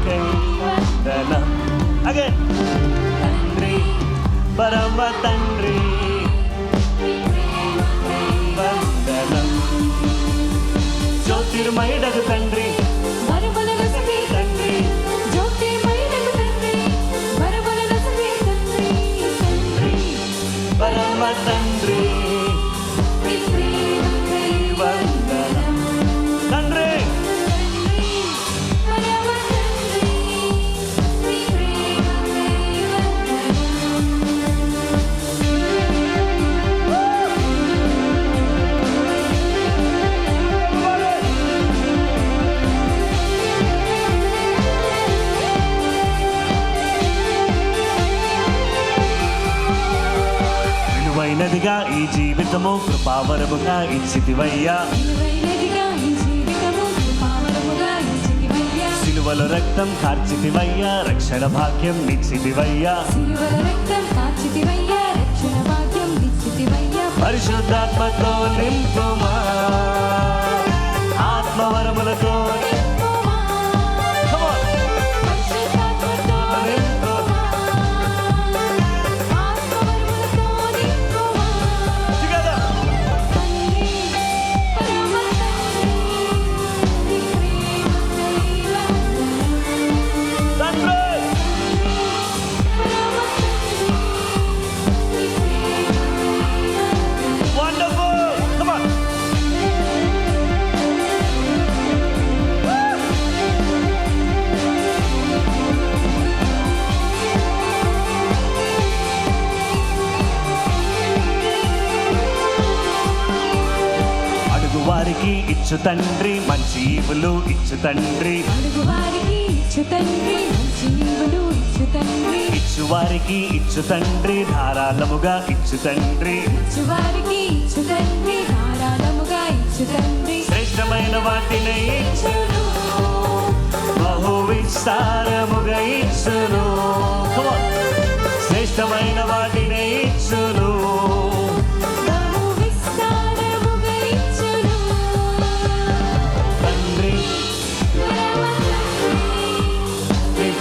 ప్రేమకై వందనం. అగైన్ తండ్రి, పరమ తండ్రి వందనం. జ్యోతిర్మయుడగు తండ్రి, పరమ తండ్రి వందనం. తండ్రి విలువైనదిగా ఈ జీవితము కృపావరముగా ఇచ్చితివయ్యా. సిలువలో రక్తం కార్చితివయ్యా, రక్షణ భాగ్యం ఇచ్చితివయ్యా. పరిశుద్ధాత్మతో నింపుమా, ఆత్మవరములతో వారికి ఇచ్చు తండ్రి, మంచి ఈవులు ఇచ్చు తండ్రి. ఇచ్చు వారికి ఇచ్చు తండ్రి, ధారాళముగా ఇచ్చు తండ్రి. శ్రేష్టమైన వాటిని ఇచ్చును, బహు విస్తారముగా ఇచ్చును. శ్రేష్టమైన వాటిని ఇచ్చును,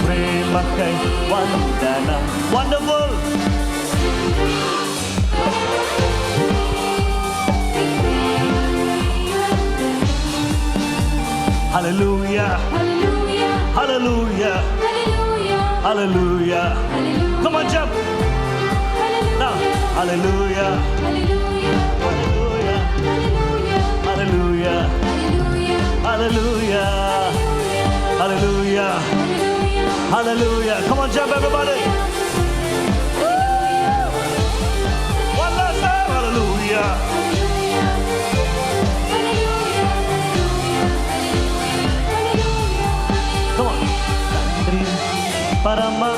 ప్రేమకై వందనం. Wonderful. Hallelujah, hallelujah, hallelujah. Come on, jump. Now, hallelujah, hallelujah, hallelujah, hallelujah, hallelujah. Hallelujah. Come on, jump, everybody. One last time. Hallelujah. Come on. Parama.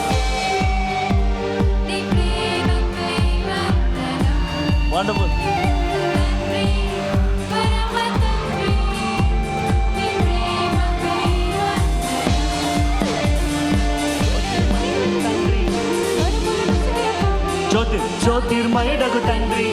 Wonderful. జ్యోతిర్మయుడగు తండ్రి,